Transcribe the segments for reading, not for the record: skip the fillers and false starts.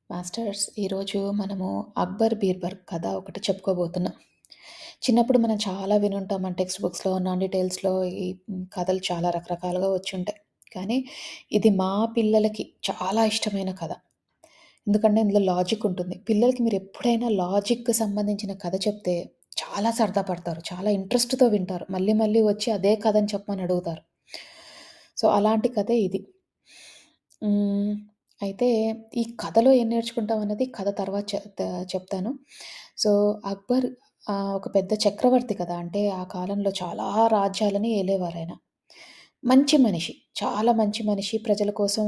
Masters ఈరోజు మనము 'అక్బర్ బీర్బల్' కథ ఒకటి చెప్పుకోబోతున్నాం. చిన్నప్పుడు మనం చాలా వినుంటాం. మన టెక్స్ట్ బుక్స్‌లో, నాన్ డీటెయిల్స్‌లో ఈ కథలు చాలా రకరకాలుగా వచ్చుంటాయి. కానీ ఇది మా పిల్లలకి చాలా ఇష్టమైన కథ. ఎందుకంటే ఇందులో లాజిక్ ఉంటుంది. పిల్లలకి మీరెప్పుడైనా లాజిక్‌కి సంబంధించిన కథ చెప్తే చాలా సరదా పడతారు. చాలా ఇంట్రెస్ట్‌తో వింటారు. మళ్ళీ మళ్ళీ వచ్చి అదే కథని చెప్పమని అడుగుతారు. సో, అలాంటి కథే ఇది. హ్మ్. అయితే ఈ కథలో ఏం నేర్చుకుంటాం అన్నది కథ తర్వాత చెప్తాను. సో, అక్బర్ ఒక పెద్ద చక్రవర్తి కదా! అంటే ఆ కాలంలో చాలా రాజ్యాలని ఏలేవారాయన. మంచి మనిషి. చాలా మంచి మనిషి. ప్రజల కోసం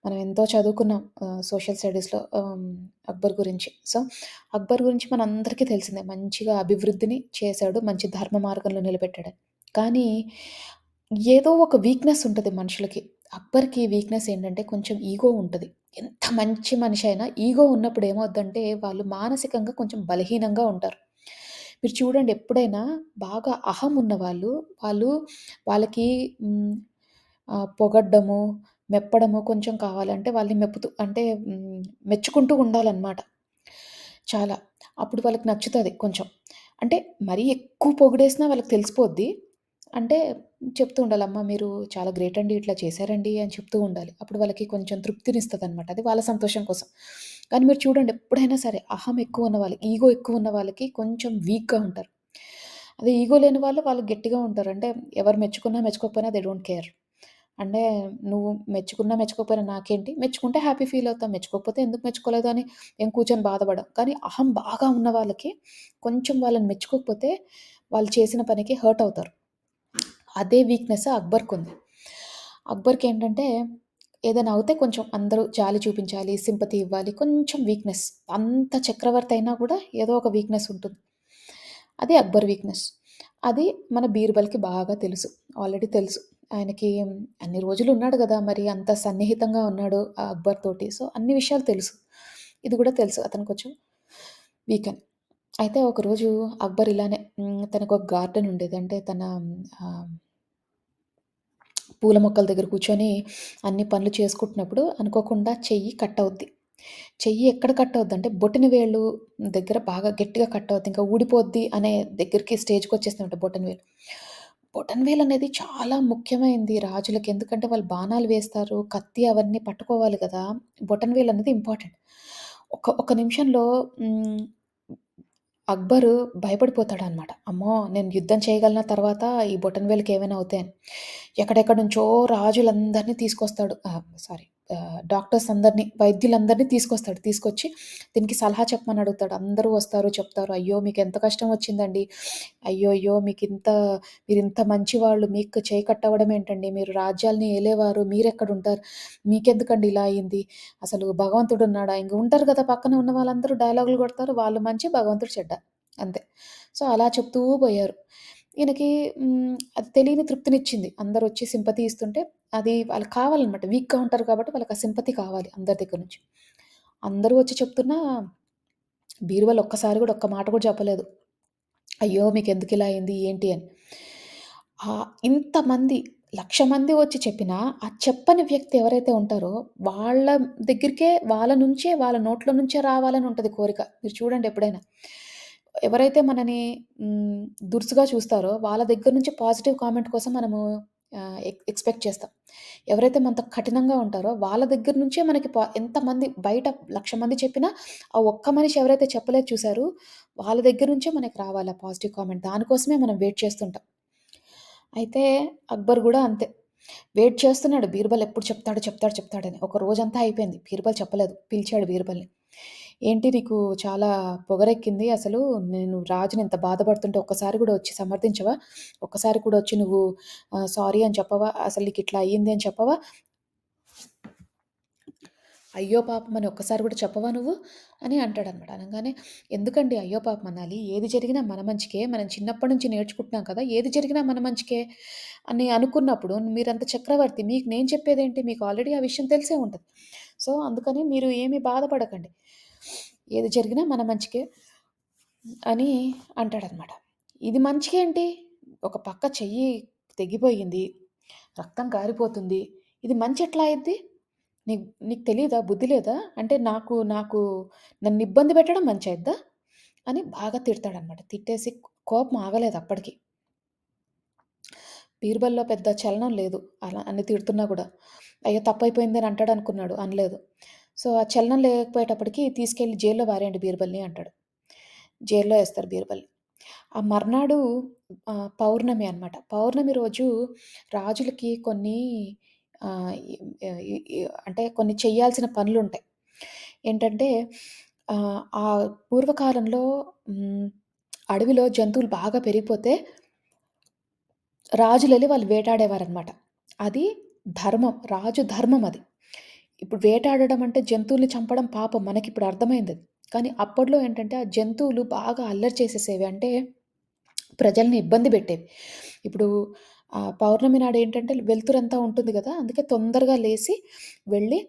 మనం ఎంతో చదువుకున్నాం సోషల్ స్టడీస్‌లో అక్బర్ గురించి. సో, అక్బర్ గురించి మనందరికీ తెలిసిందే. మంచిగా అభివృద్ధిని చేశాడు. మంచి ధర్మ మార్గంలో నిలబెట్టాడని. కానీ ఏదో ఒక వీక్‌నెస్ ఉంటది మనుషులకి. అక్బర్‌కి వీక్‌నెస్ ఏంటంటే కొంచెం ఈగో ఉంటది. ఎంత మంచి మనిషి అయినా ఈగో ఉన్నప్పుడు ఏమవుద్దంటే వాళ్ళు మానసికంగా కొంచెం బలహీనంగా ఉంటారు. మీరు చూడండి ఎప్పుడైనా బాగా అహం ఉన్నవాళ్ళు, వాళ్ళు వాళ్ళకి హ్మ్, పొగడ్డము, మెప్పడము కొంచెం కావాలంటే వాళ్ళని మెప్పుతూ అంటే మెచ్చుకుంటూ ఉండాలనమాట. చాలా. అప్పుడు వాళ్ళకి నచ్చుతది కొంచెం. అంటే మరీ ఎక్కువ పొగిడేసినా వాళ్ళకి తెలిసిపోద్ది. అంటే చెప్తూ ఉండాలి, "అమ్మ మీరు చాలా గ్రేట్ అండి. ఇట్లా చేశారండి" అని చెప్తూ ఉండాలి. అప్పుడు వాళ్ళకి కొంచెం తృప్తినిస్తదనమాట. అది వాళ్ళ సంతోషం కోసం. కానీ మీరు చూడండి ఎప్పుడైనా సరే అహం ఎక్కువ ఉన్న వాళ్ళకి, ఈగో ఎక్కువ ఉన్న వాళ్ళకి కొంచెం వీక్‌గా ఉంటారు. అదే ఈగో లేని వాళ్ళు గట్టిగా ఉంటారు. అంటే ఎవరు మెచ్చుకున్నా, మెచ్చుకోకపోయినా దే డోంట్ కేర్. అంటే నువ్వు మెచ్చుకున్నా, మెచ్చుకోకపోయినా నాకేంటి? మెచ్చుకుంటే హ్యాపీ ఫీల్ అవుతాం. మెచ్చుకోకపోతే ఎందుకు మెచ్చుకోలేదు అని ఏం కూర్చొని బాధపడం. కానీ అహం బాగా ఉన్న వాళ్ళకి కొంచెం వాళ్ళని మెచ్చుకోకపోతే వాళ్ళు చేసిన పనికి హర్ట్ అవుతారు. అదే వీక్‌నెస్ అక్బర్‌కుంది. అక్బర్‌కేంటంటే ఏదైనా అవుతే కొంచెం అందరూ జాలి చూపించాలి, సింపతి ఇవ్వాలి. కొంచెం వీక్‌నెస్. అంత చక్రవర్తి అయినా కూడా ఏదో ఒక వీక్‌నెస్ ఉంటుంది. అది అక్బర్ వీక్‌నెస్. అది మన బీర్బల్‌కి బాగా తెలుసు. ఆల్రెడీ తెలుసు. ఆయనకి అన్ని రోజులు ఉన్నాడు గదా! మరి అంత సన్నిహితంగా ఉన్నాడు ఆ అక్బర్ తోటి. సో, అన్ని విషయాలు తెలుసు. ఇది గూడా తెలుసు అతను కొంచెం వీక్ అని. అయితే ఒకరోజు అక్బర్ ఇలానే తనకొక గార్డెన్ ఉండేది. అంటే తన ఆహ్ పూల మొక్కల దగ్గర కూర్చొని అన్ని పనులు చేసుకుంటున్నప్పుడు అనుకోకుండా చెయ్యి కట్ అవుద్ది. చెయ్యి ఎక్కడ కట్ అవుద్దంటే బొటన వేలు దగ్గర బాగా గట్టిగా కట్ అవుద్ది. ఇంకా ఊడిపోద్ది అనే దగ్గరికి స్టేజ్‌కొచ్చేస్తుంట బొటన వేలు. బొటన వేలనేది చాలా ముఖ్యమైనది రాజులకి. ఎందుకంటే వాళ్ళు బాణాలు వేస్తారు. కత్తి అవన్నీ పట్టుకోవాలి గదా! బొటన వేలనేది ఇంపార్టెంట్. ఒక నిమిషంలో హ్మ్. అక్బరు భయపడిపోతాడనమాట. అమ్మో! నేను యుద్ధం చేయగలనా తర్వాత ఈ బొటనవేలుకి ఏమైనా అవుతాయని. ఎక్కడెక్కడి నుంచో రాజులందరిని తీసుకొస్తాడు. సారీ డాక్టర్స్ అందరిని, వైద్యులందరిని తీసుకొస్తాడు. తీసుకొచ్చి దీనికి సలహా చెప్పమని అడుగుతాడు. అందరూ వస్తారు, చెప్తారు. "అయ్యో! మీకెంత కష్టం వచ్చిందండి. అయ్యయ్యో! మీరింత మంచివాళ్ళు. మీకు చేయి కట్టవ్వడం ఏంటండి? మీరు రాజ్యాల్ని ఏలేవారు. మీరెక్కడుంటారు? మీకెందుకండి ఇలా అయింది? అసలు భగవంతుడున్నాడా?" ఇంక ఉంటారు కదా! పక్కన ఉన్న వాళ్ళందరూ డైలాగులు కొడతారు. వాళ్ళు మంచి, భగవంతుడు చెడ్డ. అంతే. సో, అలా చెప్తూ పోయారు. ఈయనకి అది తెలియని తృప్తినిచ్చింది. అందరొచ్చి సింపతి ఇస్తుంటే, అది వాళ్ళకి కావాలనమాట. వీక్‌గా ఉంటారు కాబట్టి వాళ్ళకి ఆ సింపతి కావాలి అందరి దగ్గర నుంచి. అందరూ వచ్చి చెప్తున్నా బీర్బల్ ఒక్కసారి గూడా ఒక్క మాట కూడా చెప్పలేదు. అయ్యో! మీకెందుకిలా అయింది? ఏంటి అని. ఇంతమంది 1,00,000 మంది వచ్చి చెప్పినా, ఆ చెప్పని వ్యక్తి ఎవరైతే ఉంటారో, వాళ్ళ దగ్గరికే వాళ్ళ నుంచే, వాళ్ళ నోట్లో నుంచే రావాలని ఉంటది కోరిక. మీరు చూడండి ఎప్పుడైనా. ఎవరైతే మనని హ్మ్, దురుసుగా చూస్తారో, వాళ్ళ దగ్గర నుంచి పాజిటివ్ కామెంట్ కోసం మనము ఎక్స్‌పెక్ట్ చేస్తాం. ఎవరైతే మనతో కఠినంగా ఉంటారో, వాళ్ళ దగ్గర నుంచే మనకి ఎంతమంది బయట 1,00,000 మంది చెప్పినా, ఆ ఒక్క మనిషి ఎవరైతే చెప్పలేదు చూసారు, వాళ్ళ దగ్గర నుంచే మనకి రావాలి ఆ పాజిటివ్ కామెంట్. దానికోసమే మనం వెయిట్ చేస్తుంటాం. అయితే అక్బర్ గూడా అంతే. వెయిట్ చేస్తున్నాడు బీర్బల్ ఎప్పుడు చెప్తాడని. ఒక రోజంతా అయిపోయింది. బీర్బల్ చెప్పలేదు. పిలిచాడు బీర్బల్‌ని. "ఏంటి నీకు చాలా పొగరెక్కింది అసలు నేను రాజుని ఇంత బాధపడుతుంటే ఒక్కసారి గూడా వచ్చి సమర్థించవా? ఒక్కసారి కూడా వచ్చి నువ్వు సారీ అని చెప్పవా? అసలు నీకిట్లా అయ్యింది అని చెప్పవా? అయ్యో పాపం అని ఒక్కసారి కూడా చెప్పవా నువ్వు?" అని అంటాడనమాట. అనంగానే ఎందుకండి అయ్యో పాపం అనాలి? ఏది జరిగినా మన మంచికే. మనం చిన్నప్పటి నుంచి నేర్చుకుంటున్నాం కదా! ఏది జరిగినా మన మంచికే అని అనుకున్నప్పుడు మీరంత చక్రవర్తి. మీకు నేను చెప్పేదేంటి? మీకు ఆల్రెడీ ఆ విషయం తెలిసే ఉంటది. సో, అందుకని మీరు ఏమి బాధపడకండి. ఏది జరిగినా మన మంచికే అని అంటాడనమాట. ఇది మంచికేంటి? ఒక పక్క చెయ్యి తెగిపోయింది. రక్తం కారిపోతుంది. ఇది మంచెట్లా అయిద్ది? నీకు తెలీదా? బుద్ధి లేదా? అంటే నాకు నాకు నన్నిబ్బంది పెట్టడం మంచయిద్దా?" అని బాగా తిడతాడనమాట. తిట్టేసి కోపం ఆగలేదు అప్పటికి. బీర్బల్‌లో పెద్ద చలనం లేదు. అలా అని తిడుతున్నా గూడా. అయ్యో! తప్పైపోయిందని అంటాడనుకున్నాడు. అనలేదు. సో, ఆ చలనం లేకపోయేటప్పటికి తీసుకెళ్ళి జైల్‌లో పారేయండి బీర్బల్‌ని అంటాడు. జైల్‌లో ఏస్తారు బీర్బల్‌ని. ఆ మర్నాడు పౌర్ణమి అనమాట. పౌర్ణమి రోజు రాజులకి కొన్ని ఆహ్, ఈ ఈ ఈ అంటే కొన్ని చెయ్యాల్సిన పనులుంటాయి. ఏంటంటే ఆ పూర్వకాలంలో హ్మ్, అడవిలో జంతువులు బాగా పెరిగిపోతే రాజులెళ్లి వాళ్ళు వేటాడేవారనమాట. అది ధర్మం. రాజు ధర్మం అది. ఇప్పుడు వేటాడడం అంటే జంతువుల్ని చంపడం పాపం. మనకిప్పుడు అర్థమైందది. కానీ అప్పట్లో ఏంటంటే ఆ జంతువులు బాగా అల్లరి చేసేసేవి. అంటే ప్రజల్ని ఇబ్బంది పెట్టేవి. ఇప్పుడు పౌర్ణమి నాడేంటంటే వెలుతురంతా ఉంటుంది గదా! అందుకే తొందరగా లేసి వెళ్ళి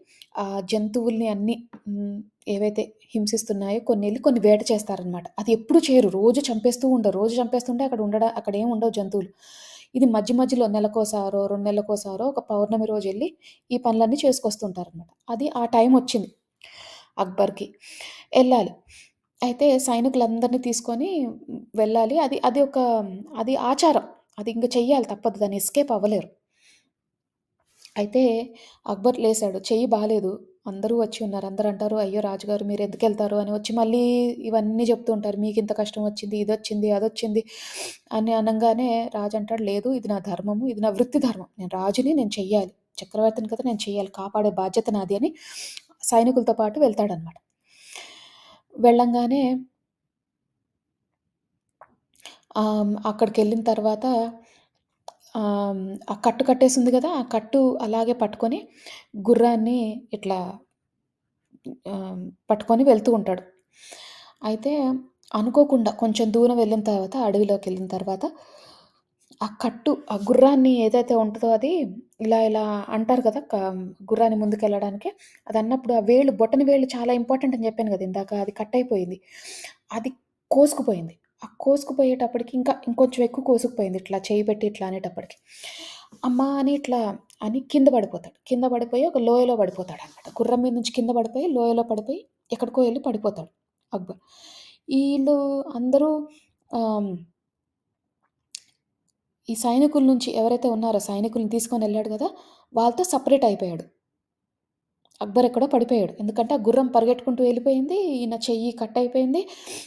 జంతువుల్ని అన్నీ హ్మ్, ఏవైతే హింసిస్తున్నాయో కొన్నెళ్లి కొన్ని వేట చేస్తారనమాట. అది ఎప్పుడు చేయరు. రోజు చంపేస్తూ ఉండరు. రోజు చంపేస్తుంటే అక్కడేం ఉండవు జంతువులు. ఇది మధ్య మధ్యలో నెలకోసారో, 2 నెలలకోసారో ఒక పౌర్ణమి రోజెళ్లి ఈ పనులన్నీ చేసుకొస్తుంటారనమాట. అది ఆ టైమొచ్చింది అక్బర్‌కి. ఎళ్ళాలి. అయితే సైనికులందరిని తీసుకొని వెళ్ళాలి. అది ఆచారం. అది ఇంక చెయ్యాలి తప్పదు. దాన్ని ఎస్కేప్ అవ్వలేరు. అయితే అక్బర్ లేసాడు. చెయ్యి బాలేదు. అందరూ వచ్చి ఉన్నారు. అందరూ అంటారు, "అయ్యో! రాజుగారు మీరెందుకెళ్తారు" అని వచ్చి మళ్ళీ ఇవన్నీ చెప్తూ ఉంటారు. "మీకింత కష్టం వచ్చింది, ఇదొచ్చింది, అదొచ్చింది" అని అనంగానే రాజు అంటాడు, "లేదు ఇది నా ధర్మము. ఇది నా వృత్తి ధర్మం. నేను రాజుని నేను చెయ్యాలి. చక్రవర్తిని కదా నేను చెయ్యాలి. కాపాడే బాధ్యత నాది" అని సైనికులతో పాటు వెళ్తాడనమాట. వెళ్ళంగానే అక్కడికెళ్ళిన తర్వాత ఆ కట్టు కట్టేసుంది గదా! ఆ కట్టు అలాగే పట్టుకొని గుర్రాన్ని ఇట్లా పట్టుకొని వెళ్తూ ఉంటాడు. అయితే అనుకోకుండా కొంచెం దూరం వెళ్ళిన తర్వాత అడవిలోకెళ్ళిన తర్వాత ఆ గుర్రాన్ని ఏదైతే ఉంటదో అది ఇలా అంటారు కదా! గుర్రాన్ని ముందుకెళ్ళడానికి. అదన్నప్పుడు ఆ వేళ్ళు బొటన వేళ్ళు చాలా ఇంపార్టెంట్ అని చెప్పాను గదా! ఇందాక. అది కట్ అయిపోయింది. అది కోసుకుపోయింది. ఆ కోసుకుపోయేటప్పటికి ఇంకొంచెం ఎక్కువ కోసుకుపోయింది. ఇట్లా చెయ్యి పెట్టి ఇట్లా అనేటప్పటికి. అమ్మా! అని ఇట్లా అని కింద పడిపోతాడు. కింద పడిపోయి ఒక లోయలో పడిపోతాడనమాట. గుర్రం మీద నుంచి కింద పడిపోయి లోయలో పడిపోయి ఎక్కడికో ఎళ్లి పడిపోతాడు అక్బర్. ఈళ్ళు అందరూ ఆహ్ ఈ సైనికుల నుంచి ఎవరైతే ఉన్నారో సైనికుల్ని తీసుకొనెళ్ళాడు గదా! వాళ్ళతో సెపరేట్ అయిపోయాడు. అక్బర్ ఎక్కడో పడిపోయాడు. ఎందుకంటే, ఆ గుర్రం పరిగెట్టుకుంటూ వెళ్ళిపోయింది. ఈయన చెయ్యి కట్ అయిపోయింది.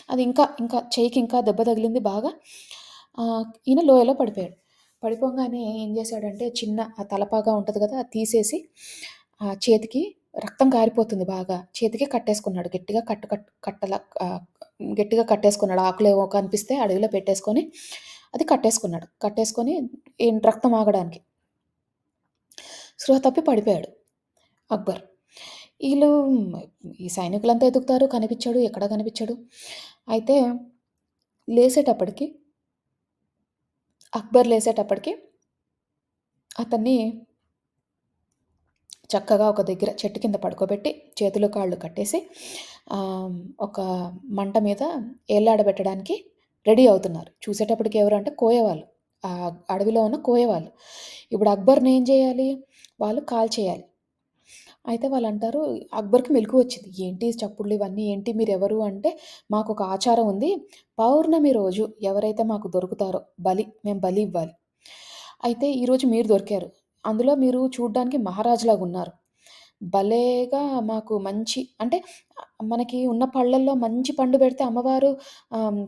అది ఇంకా చెయ్యికి ఇంకా దెబ్బ తగిలింది బాగా. ఈయన లోయలో పడిపోయాడు. పడిపోంగానే ఏం చేశాడంటే, చిన్న ఆ తలపాగా ఉంటది గదా! అది తీసేసి చేతికి రక్తం కారిపోతుంది బాగా. చేతికి కట్టేసుకున్నాడు. గట్టిగా కట్టు కట్ కట్టలా గట్టిగా కట్టేసుకున్నాడు. ఆకులేవో కనిపిస్తే అడవిలో పెట్టేసుకొని, అది కట్టేసుకున్నాడు. కట్టేసుకొని రక్తం ఆగడానికి. స్పృహ తప్పి పడిపోయాడు అక్బర్. ఈళ్ళు ఈ సైనికులంతా ఎతుకుతారు. కనిపిచ్చడు. ఎక్కడ కనిపిచ్చడు. అయితే లేసేటప్పటికి అక్బర్ లేసేటప్పటికి అతన్ని చక్కగా ఒక దగ్గర చెట్టు కింద పడుకోబెట్టి, చేతులు, కాళ్ళు కట్టేసి ఆహ్, ఒక మంట మీద ఏళ్లాడబెట్టడానికి రెడీ అవుతున్నారు. చూసేటప్పటికి ఎవరంటే కోయవాళ్ళు. అడవిలో ఉన్న కోయవాళ్ళు. ఇప్పుడు అక్బర్‌ని ఏం జేయాలి? వాళ్ళు కాల్చేయాలి. అయితే వాళ్ళంటారు అక్బర్‌కి మెలుకువొచ్చింది. ఏంటి చప్పుడ్లు ఇవన్నీ ఏంటి? మీరెవరు? అంటే మాకొక ఆచారం ఉంది. పౌర్ణమి రోజు ఎవరైతే మాకు దొరుకుతారో మేము బలి ఇవ్వాలి. అయితే ఈరోజు మీరు దొరికారు. అందులో మీరు చూడ్డానికి మహారాజులాగున్నారు. భలేగా మాకు మంచి అంటే మనకి ఉన్న పళ్ళల్లో మంచి పండు పెడితే అమ్మవారు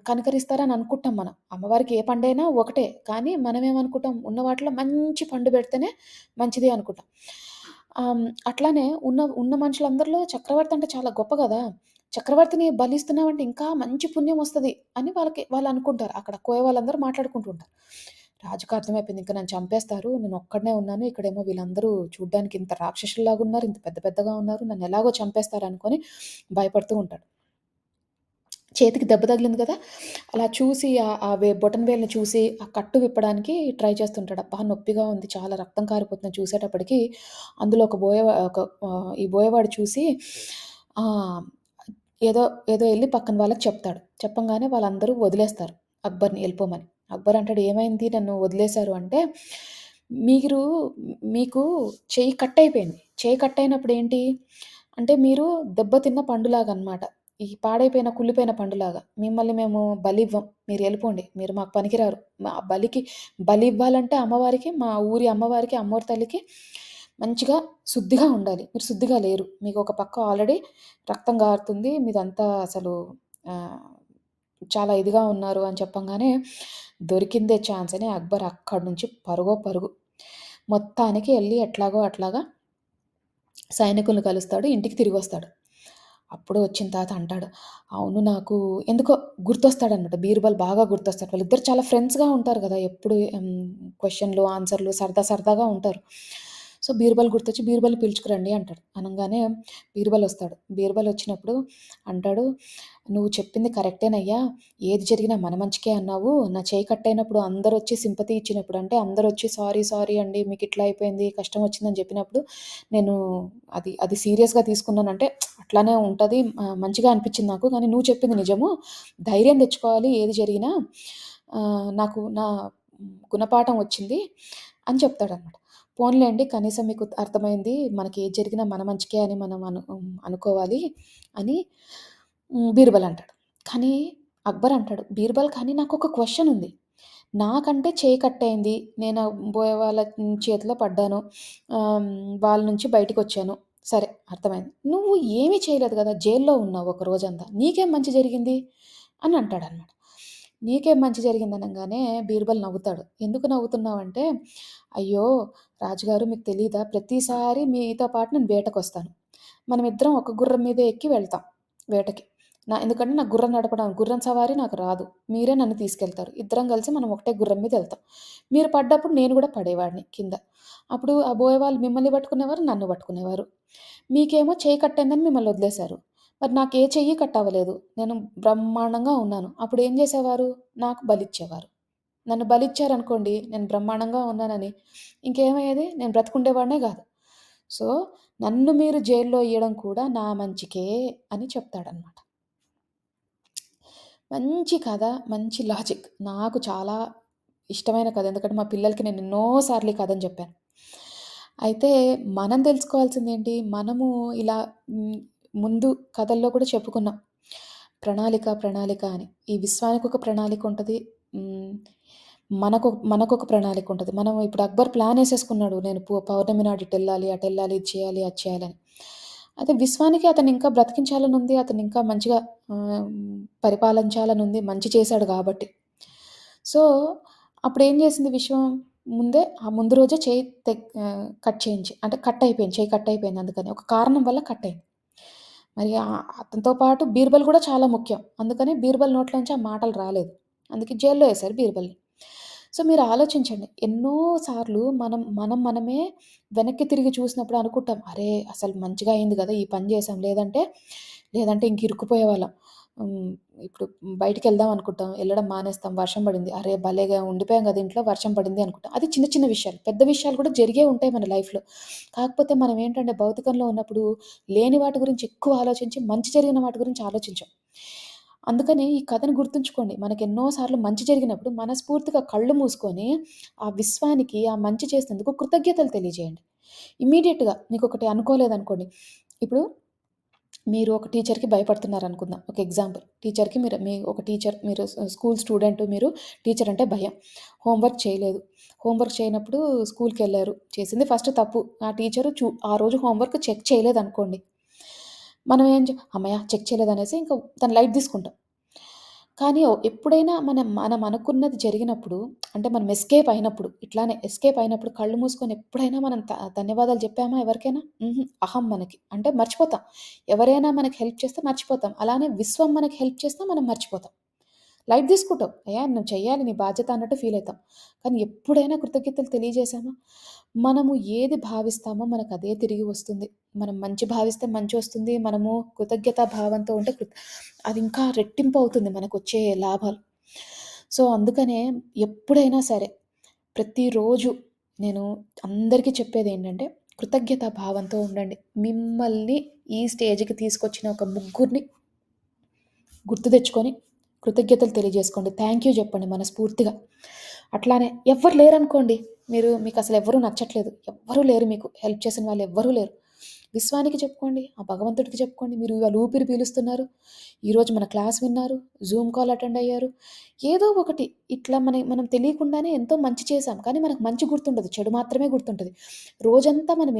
కనికరిస్తారని అనుకుంటాం మనం. అమ్మవారికి ఏ పండైనా ఒకటే. కానీ మనమేమనుకుంటాం ఉన్న వాటిలో మంచి పండు పెడితేనే మంచిది అనుకుంటాం. అట్లానే ఉన్న మనుషులందరిలో చక్రవర్తి అంటే చాలా గొప్ప గదా! చక్రవర్తిని బలిస్తున్నామంటే ఇంకా మంచి పుణ్యం వస్తది అని వాళ్ళనుకుంటారు. అక్కడ కోయ వాళ్ళందరూ మాట్లాడుకుంటూ ఉంటారు. రాజుకి అర్థమైపోయింది. ఇంక నన్ను చంపేస్తారు. నేనొక్కడినే ఉన్నాను. ఇక్కడేమో వీళ్ళందరూ చూడ్డానికి ఇంత రాక్షసుల్లాగున్నారు. ఇంత పెద్ద పెద్దగా ఉన్నారు. నన్నెలాగో చంపేస్తారనుకోని భయపడుతూ ఉంటాడు. చేతికి దెబ్బ తగిలింది కదా! అలా చూసి ఆహ్, ఆ వే బొటన వేలుని చూసి ఆ కట్టు విప్పడానికి ట్రై చేస్తుంటాడు. అబ్బా! నొప్పిగా ఉంది. చాలా రక్తం కారిపోతుంది చూసేటప్పటికి అందులో ఈ బోయవాడు చూసి ఆహ్, ఏదో ఏదో ఎళ్లి పక్కన వాళ్ళకి చెప్తాడు. చెప్పంగానే వాళ్ళందరూ వదిలేస్తారు అక్బర్‌ని ఎళ్ళిపోమని. అక్బర్ అంటాడు, "ఏమైంది నన్ను వదిలేసారు" అంటే, "మీరు మీకు చెయ్యి కట్ అయిపోయింది. చేయి కట్టయినప్పుడు ఏంటి, అంటే మీరు దెబ్బతిన్న పండులాగనమాట. ఈ పాడైపోయిన, కుళ్ళిపోయిన పండులాగా. మిమ్మల్ని మేము బలివ్వం. మీరెళ్ళిపోండి. మీరు మాకు పనికిరారు. మా బలికి బలివ్వాలంటే అమ్మవారికి, మా ఊరి అమ్మవారికి, అమ్మోరి తల్లికి మంచిగా శుద్ధిగా ఉండాలి. మీరు శుద్ధిగా లేరు. మీకొక పక్క ఆల్రెడీ రక్తం గారుతుంది. మీదంతా అసలు ఆహ్, చాలా ఇదిగా ఉన్నారు అని చెప్పంగానే, దొరికిందే ఛాన్స్ అని అక్బర్ అక్కడి నుంచి పరుగో పరుగు. మొత్తానికి ఎళ్లి ఎట్లాగో అట్లాగా సైనికుల్ని కలుస్తాడు. ఇంటికి తిరిగొస్తాడు. అప్పుడు వచ్చిన తర్వాత అంటాడు, అవును నాకు ఎందుకో గుర్తొస్తాడనమాట. బీర్బల్ బాగా గుర్తొస్తాడు. వాళ్ళిద్దరు చాలా ఫ్రెండ్స్‌గా ఉంటారు గదా! ఎప్పుడు క్వెషన్‌లు, ఆన్సర్‌లు సరదాగా ఉంటారు. సో, బీర్బల్ గుర్తొచ్చి బీర్బల్‌ని పిలుచుకురండి అంటాడు. అనంగానే బీర్బల్ ఒస్తాడు. బీర్బల్ వచ్చినప్పుడు అంటాడు, "నువ్వు చెప్పింది కరెక్టేనయ్యా. ఏది జరిగినా మన మంచికే అన్నావు. నా చేయి కట్టయినప్పుడు అందరొచ్చి సింపతి ఇచ్చినప్పుడు అంటే అందరొచ్చి సారీ, సారీ అండి మీకిట్లా అయిపోయింది, కష్టం వచ్చిందని" చెప్పినప్పుడు నేను అది సీరియస్‌గా తీసుకున్నానంటే అట్లానే ఉంటది. మంచిగా అనిపిచ్చింది నాకు. కానీ నువ్వు చెప్పింది నిజము. ధైర్యం తెచ్చుకోవాలి ఏది జరిగినా. నాకు నా గుణపాఠం వచ్చింది అని చెప్తాడనమాట. పోనీలెండి కనీసం మీకు అర్థమైంది. మనకి ఏది జరిగినా మన మంచికే అని మనం అనుకోవాలి అని బీర్బల్ అంటాడు. కానీ అక్బర్ అంటాడు, "బీర్బల్ కానీ నాకొక క్వెషన్ ఉంది. నాకంటే చేయి కట్టయింది. నేను బోయే వాళ్ళ చేతిలో పడ్డాను. ఆహ్, వాళ్ళ నుంచి బయటికొచ్చాను. సరే అర్థమైంది. నువ్వు ఏమి చేయలేదు గదా! జైల్‌లో ఉన్నావు ఒక రోజంతా. నీకేం మంచి జరిగింది?" అని అంటాడనమాట. "నీకేం మంచి జరిగిందనంగానే" బీర్బల్ నవ్వుతాడు. "ఎందుకు నవ్వుతున్నావంటే, అయ్యో! రాజుగారు మీకు తెలీదా? ప్రతిసారి మీతో పాటు నేను వేటకొస్తాను. మనమిద్దరం ఒక గుర్రం మీదే ఎక్కి వెళ్తాం వేటకి. ఎందుకంటే నాకు గుర్రం నడపడం గుర్రం సవారీ నాకు రాదు. మీరే నన్ను తీసుకెళ్తారు. ఇద్దరం కలిసి మనం ఒకటే గుర్రం మీద ఎళ్తాం. మీరు పడ్డప్పుడు నేను గూడా పడేవాడిని కింద. అప్పుడు ఆ బోయేవాళ్ళు మిమ్మల్ని పట్టుకునేవారు, నన్ను పట్టుకునేవారు. మీకేమో చెయ్యి కట్టయిందని మిమ్మల్ని వదిలేశారు. మరి నాకు ఏ చెయ్యి కట్టవ్వలేదు. నేను బ్రహ్మాండంగా ఉన్నాను. అప్పుడేం జేసేవారు? నాకు బలిచ్చేవారు. నన్ను బలిచ్చారనుకోండి, నేను బ్రహ్మాండంగా ఉన్నానని, ఇంకేమయ్యేది? నేను బ్రతికుండేవాడినే గాదు. సో, నన్ను మీరు జైల్‌లో ఎయడం కూడా నా మంచికే అని చెప్తాడనమాట. మంచి కథ, మంచి లాజిక్. నాకు చాలా ఇష్టమైన కథ. ఎందుకంటే, మా పిల్లలకి నేను ఎన్నో సార్లు ఈ కథని జెప్పాను. అయితే మనం తెలుసుకోవాల్సిందేంటి? మనము ఇలా హ్మ్, ముందు కథల్లో కూడా చెప్పుకున్నాం. ప్రణాళిక అని. ఈ విశ్వానికొక ప్రణాళికుంటది. హ్మ్. మనకొక ప్రణాళికుంటది. మనం ఇప్పుడు అక్బర్ ప్లానేసేసుకున్నాడు. నేను పౌర్ణమి నాడు ఇటెళ్ళాలి, అటెళ్ళాలి, ఇది చేయాలి, అది చేయాలని. అయితే విశ్వానికి అతనింకా బ్రతికించాలనుంది. అతనింకా మంచిగా ఆహ్, పరిపాలించాలనుంది. మంచి చేశాడు గాబట్టి. సో, అప్పుడేం జేసింది విశ్వం ఆ ముందు రోజే చేయి కట్ చేయించి అంటే కట్టయిపోయింది. చెయ్యి కట్టయిపోయింది అందుకని. ఒక కారణం వల్ల కట్టయింది. మరి అతనితో పాటు బీర్బల్ గూడా చాలా ముఖ్యం. అందుకని బీర్బల్ నోట్లోంచి ఆ మాటలు రాలేదు. అందుకే జైల్‌లో ఏశారు బీర్బల్‌ని. సో, మీరు ఆలోచించండి. ఎన్నో సార్లు మనమే వెనక్కి తిరిగి చూసినప్పుడు అనుకుంటాం. అరే! అసలు మంచిగా అయింది గదా! ఈ పని జేశాం. లేదంటే ఇంక ఇరుక్కుపోయేవాళ్ళం. హ్మ్. ఇప్పుడు బయటికెళ్దాం అనుకుంటాం. ఎళ్ళడం మానేస్తాం. వర్షం పడింది. అరే! భలేగా ఉండిపోయాం గదా! ఇంట్లో వర్షం పడింది అనుకుంటాం. అది చిన్న చిన్న విషయాలు. పెద్ద విషయాలు కూడా జరిగే ఉంటాయి మన లైఫ్‌లో. కాకపోతే మనం ఏంటంటే భౌతికంలో ఉన్నప్పుడు లేని వాటి గురించి ఎక్కువ ఆలోచించి, మంచి జరిగిన వాటి గురించి ఆలోచించం. అందుకని ఈ కథను గుర్తుంచుకోండి. మనకెన్నో సార్లు మంచి జరిగినప్పుడు మనస్ఫూర్తిగా కళ్ళు మూసుకొని, ఆ విశ్వానికి ఆ మంచి చేసినందుకు కృతజ్ఞతలు తెలియజేయండి. ఇమ్మీడియేట్‌గా మీకొకటి అనుకోలేదనుకోండి. ఇప్పుడు మీరు ఒక టీచర్‌కి భయపడుతున్నారనుకుందాం. ఒక ఎగ్జాంపుల్. టీచర్‌కి మీరు మీ ఒక టీచర్ మీరు స్కూల్ స్టూడెంట్ మీరు టీచర్ అంటే భయం. హోంవర్క్ చేయలేదు. హోంవర్క్ చేయనప్పుడు స్కూల్‌కెళ్లారు. చేసింది ఫస్ట్ తప్పు. ఆ టీచరు ఆ రోజు హోంవర్క్ చెక్ చేయలేదనుకోండి. మనం హమ్మయ్య! చెక్ చేయలేదనేసి ఇంక దాన్ని లైట్ తీసుకుంటాం. కానీ ఎప్పుడైనా మనం అనుకున్నది జరిగినప్పుడు అంటే మనం ఎస్కేప్ అయినప్పుడు, ఇట్లానే ఎస్కేప్ అయినప్పుడు కళ్ళు మూసుకొని ఎప్పుడైనా మనం ధన్యవాదాలు చెప్పామా ఎవరికైనా? హుహు. అహం మనకి. అంటే మర్చిపోతాం. ఎవరైనా మనకి హెల్ప్ చేస్తే మర్చిపోతాం. అలానే విశ్వం మనకి హెల్ప్ చేసినా మనం మర్చిపోతాం. లైట్ తీసుకుంటాం. నువ్వు చెయ్యాలి నీ బాధ్యత అన్నట్టు ఫీల్ అయితాం. కానీ ఎప్పుడైనా కృతజ్ఞతలు తెలియజేశామా? మనము ఏది భావిస్తామో మనకదే తిరిగి వస్తుంది. మనం మంచి భావిస్తే మంచొస్తుంది. మనము కృతజ్ఞతా భావంతో ఉంటే అది ఇంకా రెట్టింపు అవుతుంది మనకొచ్చే లాభాలు. సో, అందుకనే ఎప్పుడైనా సరే, ప్రతిరోజు నేను అందరికీ చెప్పేదేంటంటే, కృతజ్ఞతా భావంతో ఉండండి. మిమ్మల్ని ఈ స్టేజ్‌కి తీసుకొచ్చిన ఒక ముగ్గురిని గుర్తు తెచ్చుకొని, కృతజ్ఞతలు తెలియజేసుకోండి. థాంక్ యూ జెప్పండి మనస్ఫూర్తిగా. అట్లానే ఎవ్వరు లేరనుకోండి, మీకసలు ఎవ్వరు నచ్చట్లేదు. ఎవ్వరు లేరు మీకు. హెల్ప్ చేసిన వాళ్ళు ఎవ్వరూ లేరు. విశ్వానికి చెప్పుకోండి, ఆ భగవంతుడికి చెప్పుకోండి. మీరు ఇవాళ ఊపిరి పీలుస్తున్నారు, ఈరోజు మన క్లాస్ విన్నారు, జూమ్ కాల్ అటెండ్ అయ్యారు. ఏదో ఒకటి ఇట్లా మనం తెలియకుండానే ఎంతో మంచి చేశాం. కానీ మనకు మంచి గుర్తుండదు, చెడు మాత్రమే గుర్తుంటది. రోజంతా మనం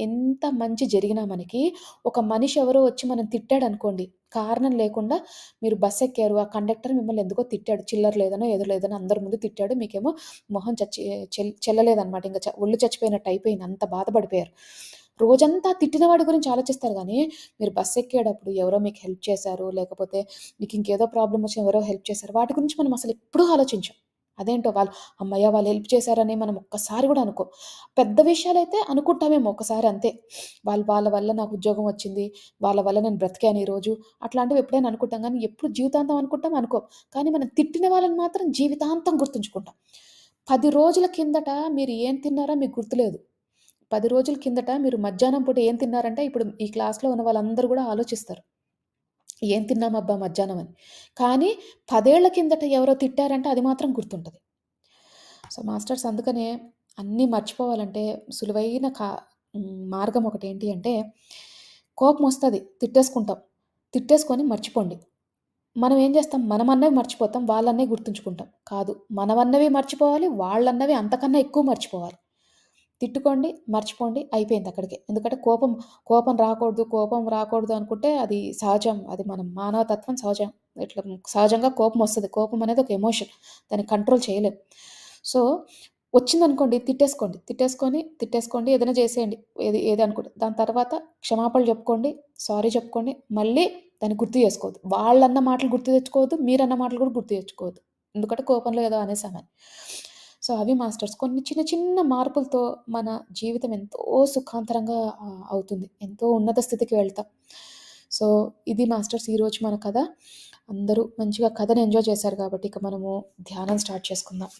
ఎంత మంచి జరిగినా మనకి, ఒక మనిషి ఎవరో వచ్చి మనల్ని తిట్టాడనుకోండి, కారణం లేకుండా మీరు బస్ ఎక్కారు, ఆ కండక్టర్ మిమ్మల్ని ఎందుకో తిట్టాడు. చిల్లర లేదనో, ఏదో లేదనో అందరి ముందు తిట్టాడు. మీకేమో మొహం చెల్లలేదనమాట. ఇంక ఒళ్ళు చచ్చిపోయినట్టు అయిపోయింది. అంత బాధపడిపోయారు. రోజంతా తిట్టిన వాడి గురించి ఆలోచిస్తారు గానీ, మీరు బస్ ఎక్కేటప్పుడు ఎవరో మీకు హెల్ప్ చేశారు, లేకపోతే మీకు ఇంకేదో ప్రాబ్లమ్ వచ్చి ఎవరో హెల్ప్ చేశారు. వాటి గురించి మనం అసలెప్పుడూ ఆలోచించం. అదేంటో హమ్మయ్య! వాళ్ళు హెల్ప్ చేశారని మనం ఒక్కసారి గూడా అనుకోం. పెద్ద విషయాలైతే అనుకుంటామేమో ఒక్కసారి అంతే. వాళ్ళ వల్ల నాకు ఉద్యోగం వచ్చింది, వాళ్ళ వల్ల నేను బ్రతికాను ఈరోజు, అట్లాంటివి ఎప్పుడైనా అనుకుంటాం గానీ, ఎప్పుడు జీవితాంతం అనుకుంటాం అనుకోం. కానీ మనం తిట్టిన వాళ్ళని మాత్రం జీవితాంతం గుర్తుంచుకుంటాం. 10 రోజుల కిందట మీరు ఏం తిన్నారో మీకు గుర్తులేదు. 10 రోజుల కిందట మీరు మధ్యాహ్నం పూట ఏం తిన్నారంటే, ఇప్పుడు ఈ క్లాస్‌లో ఉన్న వాళ్ళందరూ గూడా ఆలోచిస్తారు. ఏం తిన్నామబ్బా మధ్యాహ్నం అని. కానీ 10 ఏళ్ల కిందట ఎవరో తిట్టారంటే అది మాత్రం గుర్తుంటది. సో, మాస్టర్స్ అందుకనే అన్నీ మర్చిపోవాలంటే సులువైన మార్గం ఒకటేంటి అంటే, కోపమొస్తది, తిట్టేసుకుంటాం. తిట్టేసుకొని మర్చిపోండి. మనం ఏం చేస్తాం, మనమన్నవి మర్చిపోతాం, వాళ్ళన్నవి గుర్తుంచుకుంటాం. కాదు, మనమన్నవి మర్చిపోవాలి, వాళ్ళన్నవి అంతకన్నా ఎక్కువ మర్చిపోవాలి. తిట్టుకోండి, మర్చిపోండి, అయిపోయింది అక్కడికే. ఎందుకంటే కోపం రాకూడదు అనుకుంటే అది సహజం. అది మన మానవతత్వం సహజం. ఇట్లా సహజంగా కోపమొస్తది. కోపం అనేది ఒక ఎమోషన్. దాన్ని కంట్రోల్ చేయలేం. సో, వచ్చిందనుకోండి తిట్టేసుకోండి, ఏదైనా చేసేయండి. ఏది అనుకుంటే. దాని తర్వాత క్షమాపణలు చెప్పుకోండి, సారీ చెప్పుకోండి. మళ్ళీ దాన్ని గుర్తు చేసుకోవద్దు. వాళ్ళన్న మాటలు గుర్తు తెచ్చుకోవద్దు, మీరన్న మాటలు కూడా గుర్తు తెచ్చుకోవద్దు. ఎందుకంటే కోపంలో ఏదో అనేసామని. సో, అవి మాస్టర్స్. కొన్ని చిన్న చిన్న మార్పులతో మన జీవితం ఎంతో సుఖాంతరంగా అవుతుంది. ఎంతో ఉన్నత స్థితికి వెళ్తాం. సో, ఇది మాస్టర్స్ ఈరోజు మన కథ. అందరూ మంచిగా కథని ఎంజాయ్ చేశారు కాబట్టి, ఇక మనము ధ్యానం స్టార్ట్ చేసుకుందాం.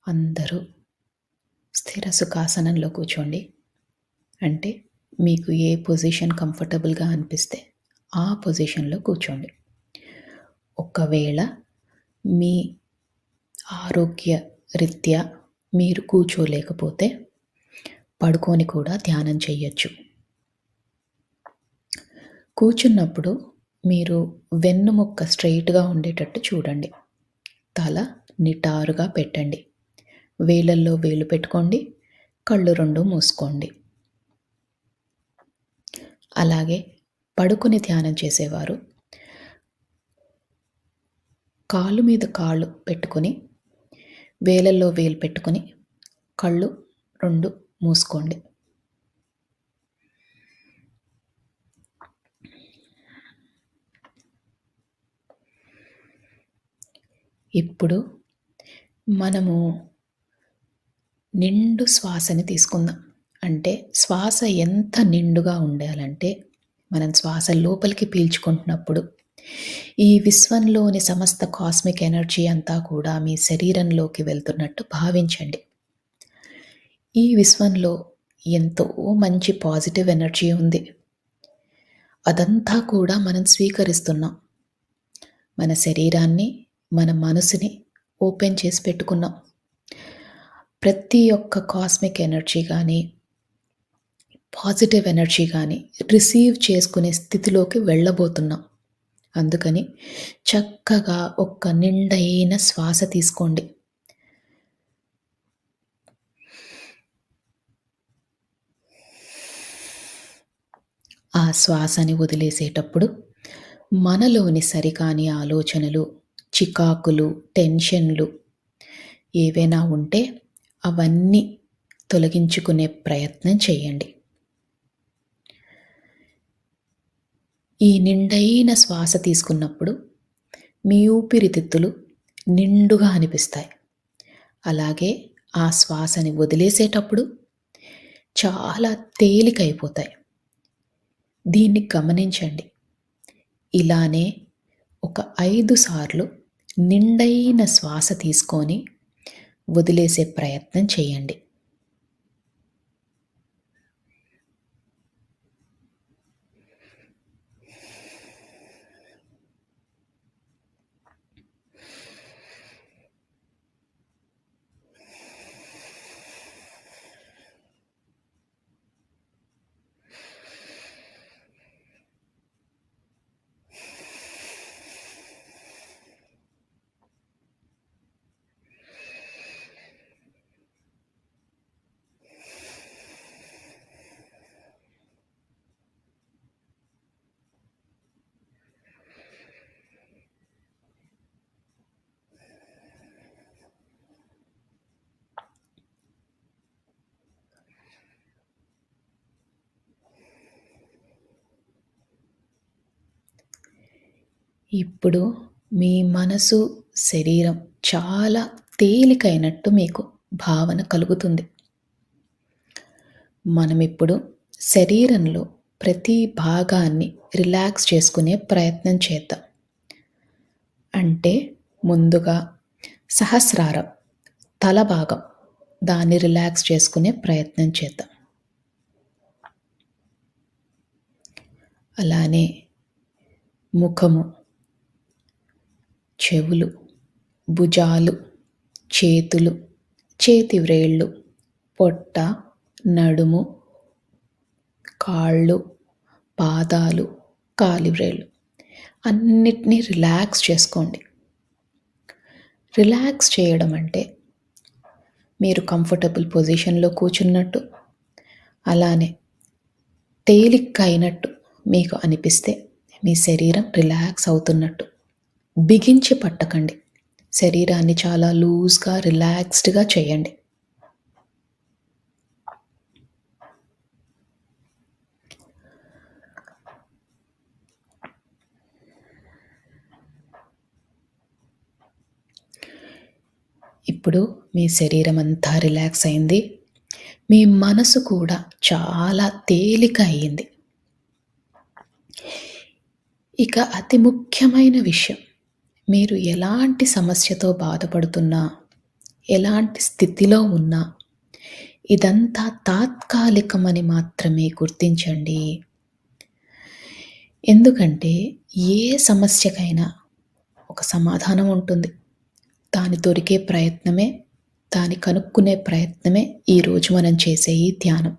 అందరూ స్థిర సుఖాసనంలో కూర్చోండి. అంటే మీకు ఏ పొజిషన్ కంఫర్టబుల్‌గా అనిపిస్తే ఆ పొజిషన్‌లో కూర్చోండి. ఒకవేళ మీ ఆరోగ్య రీత్యా మీరు కూర్చోలేకపోతే పడుకొని కూడా ధ్యానం చెయ్యొచ్చు. కూర్చున్నప్పుడు మీరు వెన్నుముక్క స్ట్రెయిట్‌గా ఉండేటట్టు చూడండి. తల నిటారుగా పెట్టండి. వేలల్లో వేలు పెట్టుకోండి. కళ్ళు 2 మూసుకోండి. అలాగే పడుకొని ధ్యానం చేసేవారు కాలు మీద కాళ్ళు పెట్టుకొని, వేలల్లో వేలు పెట్టుకొని, కళ్ళు 2 మూసుకోండి. ఇప్పుడు మనము నిండు శ్వాసని తీసుకుందాం. అంటే శ్వాస ఎంత నిండుగా ఉండాలంటే, మనం శ్వాస లోపలికి పీల్చుకుంటున్నప్పుడు ఈ విశ్వంలోని సమస్త కాస్మిక్ ఎనర్జీ అంతా కూడా మీ శరీరంలోకి వెళ్తున్నట్టు భావించండి. ఈ విశ్వంలో ఎంతో మంచి పాజిటివ్ ఎనర్జీ ఉంది. అదంతా కూడా మనం స్వీకరిస్తున్నాం. మన శరీరాన్ని, మన మనసుని ఓపెన్ చేసి పెట్టుకున్నాం. ప్రతి ఒక్క కాస్మిక్ ఎనర్జీ గానీ, పాజిటివ్ ఎనర్జీ గానీ రిసీవ్ చేసుకునే స్థితిలోకి వెళ్ళబోతున్నాం. అందుకని చక్కగా ఒక్క నిండైన శ్వాస తీసుకోండి. ఆ శ్వాసని వదిలేసేటప్పుడు మనలోని సరికాని ఆలోచనలు, చికాకులు, టెన్షన్లు ఏవైనా ఉంటే అవన్నీ తొలగించుకునే ప్రయత్నం చేయండి. ఈ నిండైన శ్వాస తీసుకున్నప్పుడు మీ ఊపిరితిత్తులు నిండుగా అనిపిస్తాయి. అలాగే ఆ శ్వాసని వదిలేసేటప్పుడు చాలా తేలికైపోతాయి. దీన్ని గమనించండి. ఇలానే ఒక 5 సార్లు నిండైన శ్వాస తీసుకొని వదిలేసే ప్రయత్నం చేయండి. ఇప్పుడు మీ మనసు, శరీరం చాలా తేలికైనట్టు మీకు భావన కలుగుతుంది. మనమిప్పుడు శరీరంలో ప్రతి భాగాన్ని రిలాక్స్ చేసుకునే ప్రయత్నం చేద్దాం. అంటే ముందుగా సహస్రారం, తల భాగం, దాన్ని రిలాక్స్ చేసుకునే ప్రయత్నం చేద్దాం. అలానే ముఖము, చెవులు, భుజాలు, చేతులు, చేతి వ్రేళ్ళు, పొట్ట, నడుము, కాళ్ళు, పాదాలు, కాలి వ్రేళ్ళు అన్నిటినీ రిలాక్స్ చేసుకోండి. రిలాక్స్ చేయడం అంటే మీరు కంఫర్టబుల్ పొజిషన్లో కూర్చున్నట్టు, అలానే తేలిక అయినట్టు మీకు అనిపిస్తే మీ శరీరం రిలాక్స్ అవుతున్నట్టు. బిగించి పట్టకండి. శరీరాన్ని చాలా లూజ్గా, రిలాక్స్డ్గా చేయండి. ఇప్పుడు మీ శరీరం అంతా రిలాక్స్ అయింది. మీ మనసు కూడా చాలా తేలిక అయింది. ఇక అతి ముఖ్యమైన విషయం, మీరు ఎలాంటి సమస్యతో బాధపడుతున్నా, ఎలాంటి స్థితిలో ఉన్నా ఇదంతా తాత్కాలికమని మాత్రమే గుర్తించండి. ఎందుకంటే ఏ సమస్యకైనా ఒక సమాధానం ఉంటుంది. దాని దొరికే ప్రయత్నమే, దాన్ని కనుక్కునే ప్రయత్నమే ఈరోజు మనం చేసే ఈ ధ్యానం.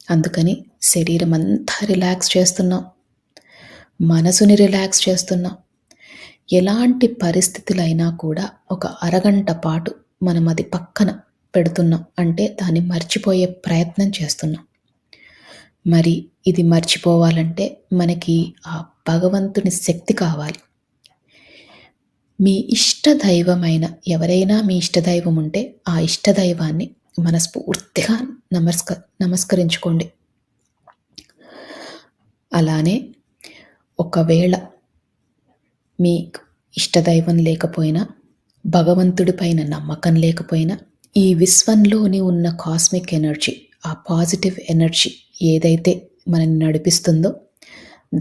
అందుకని శరీరం అంతా రిలాక్స్ చేస్తున్నాం, మనసుని రిలాక్స్ చేస్తున్నాం. ఎలాంటి పరిస్థితులైనా కూడా ఒక అరగంట పాటు మనం అది పక్కన పెడుతున్నాం. అంటే దాన్ని మర్చిపోయే ప్రయత్నం చేస్తున్నాం. మరి ఇది మర్చిపోవాలంటే మనకి ఆ భగవంతుని శక్తి కావాలి. మీ ఇష్టదైవమైన ఎవరైనా మీ ఇష్టదైవం ఉంటే ఆ ఇష్టదైవాన్ని మనస్ఫూర్తిగా నమస్కరించుకోండి. అలానే ఒకవేళ మీ ఇష్టదైవం లేకపోయినా, భగవంతుడి పైన నమ్మకం లేకపోయినా, ఈ విశ్వంలోని ఉన్న కాస్మిక్ ఎనర్జీ, ఆ పాజిటివ్ ఎనర్జీ ఏదైతే మనల్ని నడిపిస్తుందో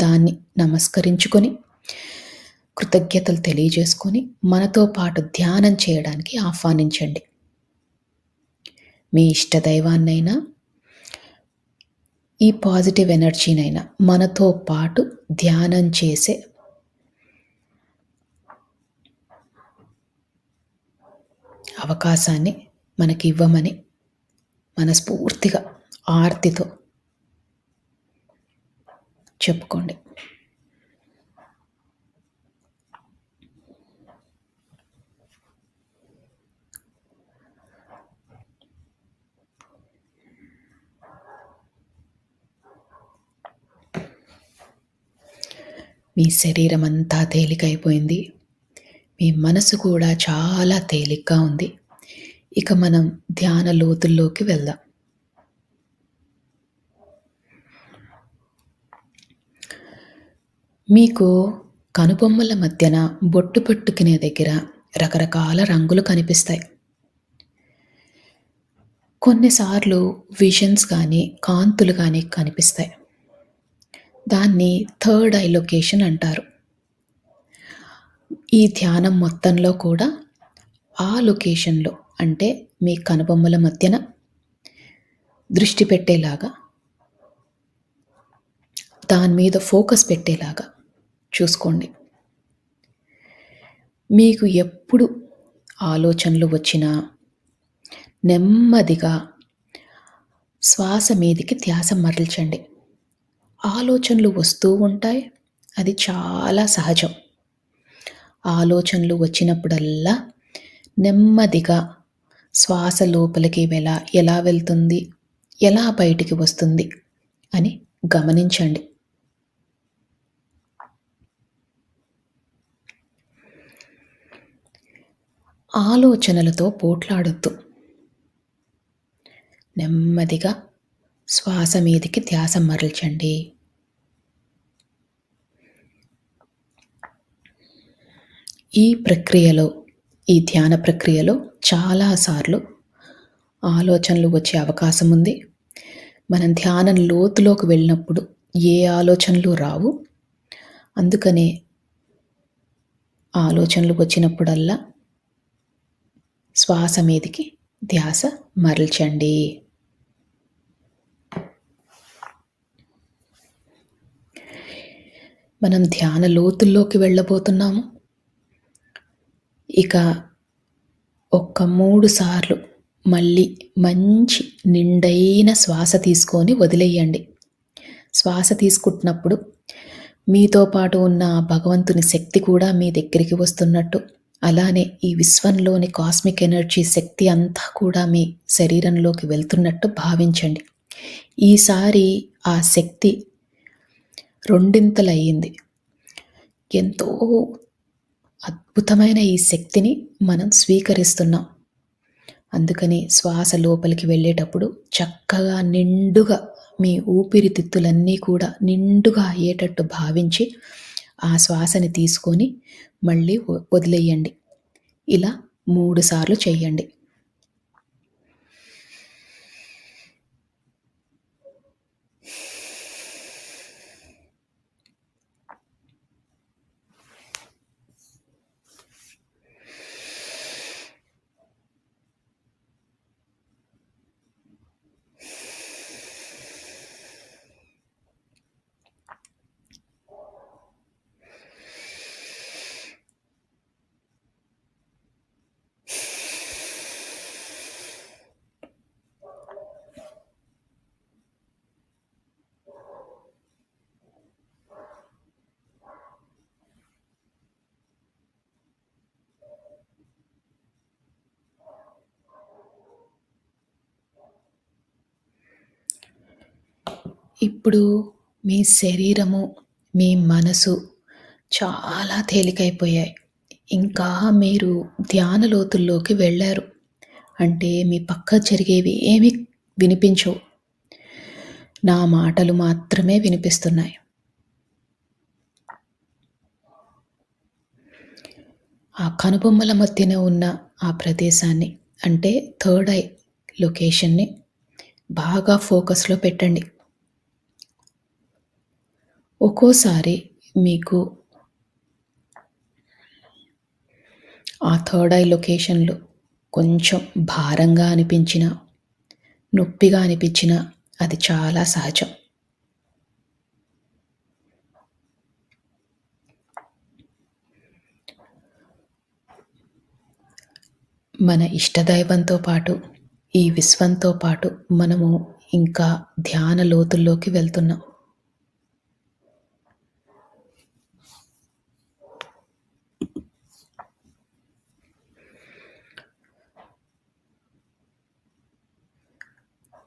దాన్ని నమస్కరించుకొని కృతజ్ఞతలు తెలియజేసుకొని మనతో పాటు ధ్యానం చేయడానికి ఆహ్వానించండి. మీ ఇష్ట దైవాన్నైనా, ఈ పాజిటివ్ ఎనర్జీనైనా మనతో పాటు ధ్యానం చేసే అవకాశాన్ని మనకివ్వమని మనస్ఫూర్తిగా ఆర్తితో చెప్పుకోండి. మీ శరీరం అంతా తేలికైపోయింది. మీ మనసు కూడా చాలా తేలిగ్గా ఉంది. ఇక మనం ధ్యాన లోతుల్లోకి వెళ్దాం. మీకు కనుబొమ్మల మధ్యన బొట్టు పెట్టుకునే దగ్గర రకరకాల రంగులు కనిపిస్తాయి. కొన్నిసార్లు విజన్స్ కానీ, కాంతులు కానీ కనిపిస్తాయి. దాన్ని థర్డ్ ఐ లొకేషన్ అంటారు. ఈ ధ్యానం మొత్తంలో కూడా ఆ లొకేషన్‌లో అంటే మీ కనుబొమ్మల మధ్యన దృష్టి పెట్టేలాగా, దాని మీద ఫోకస్ పెట్టేలాగా చూసుకోండి. మీకు ఎప్పుడు ఆలోచనలు వచ్చినా నెమ్మదిగా శ్వాస మీదికి ధ్యాస మరల్చండి. ఆలోచనలు వస్తూ ఉంటాయి. అది చాలా సహజం. ఆలోచనలు వచ్చినప్పుడల్లా నెమ్మదిగా శ్వాస లోపలికి ఎలా వెళ్తుంది, ఎలా బయటికి వస్తుంది అని గమనించండి. ఆలోచనలతో పోట్లాడొద్దు. నెమ్మదిగా శ్వాస మీదికి ధ్యాస మరల్చండి. ఈ ప్రక్రియలో, ఈ ధ్యాన ప్రక్రియలో చాలాసార్లు ఆలోచనలు వచ్చే అవకాశం ఉంది. మనం ధ్యానం లోతులోకి వెళ్ళినప్పుడు ఏ ఆలోచనలు రావు. అందుకనే ఆలోచనలు వచ్చినప్పుడల్లా శ్వాస మీదికి ధ్యాస మరల్చండి. మనం ధ్యాన లోతుల్లోకి వెళ్ళబోతున్నాము. ఇక 3 సార్లు మళ్ళీ మంచి నిండైన శ్వాస తీసుకొని వదిలేయండి. శ్వాస తీసుకుంటున్నప్పుడు మీతో పాటు ఉన్న భగవంతుని శక్తి కూడా మీ దగ్గరికి వస్తున్నట్టు, అలానే ఈ విశ్వంలోని కాస్మిక్ ఎనర్జీ శక్తి అంతా కూడా మీ శరీరంలోకి వెళ్తున్నట్టు భావించండి. ఈసారి ఆ శక్తి రెండింతలయ్యింది. ఎంతో అద్భుతమైన ఈ శక్తిని మనం స్వీకరిస్తున్నాం. అందుకని శ్వాస లోపలికి వెళ్ళేటప్పుడు చక్కగా నిండుగా మీ ఊపిరితిత్తులన్నీ కూడా నిండుగా అయ్యేటట్టు భావించి ఆ శ్వాసని తీసుకొని మళ్ళీ వదిలేయండి. ఇలా 3 సార్లు చేయండి. ఇప్పుడు మీ శరీరము, మీ మనసు చాలా తేలికైపోయాయి. ఇంకా మీరు ధ్యాన లోతుల్లోకి వెళ్ళారు. అంటే మీ పక్క జరిగేవి ఏమీ వినిపించవు. నా మాటలు మాత్రమే వినిపిస్తున్నాయి. ఆ కనుబొమ్మల మధ్యన ఉన్న ఆ ప్రదేశాన్ని అంటే థర్డ్ ఐ లొకేషన్‌ని బాగా ఫోకస్‌లో పెట్టండి. ఒక్కోసారి మీకు ఆ థర్డ్ ఐ లొకేషన్‌లో కొంచెం భారంగా అనిపించినా, నొప్పిగా అనిపించినా అది చాలా సహజం. మన ఇష్టదైవంతో పాటు, ఈ విశ్వంతో పాటు మనము ఇంకా ధ్యాన లోతుల్లోకి వెళ్తున్నాం.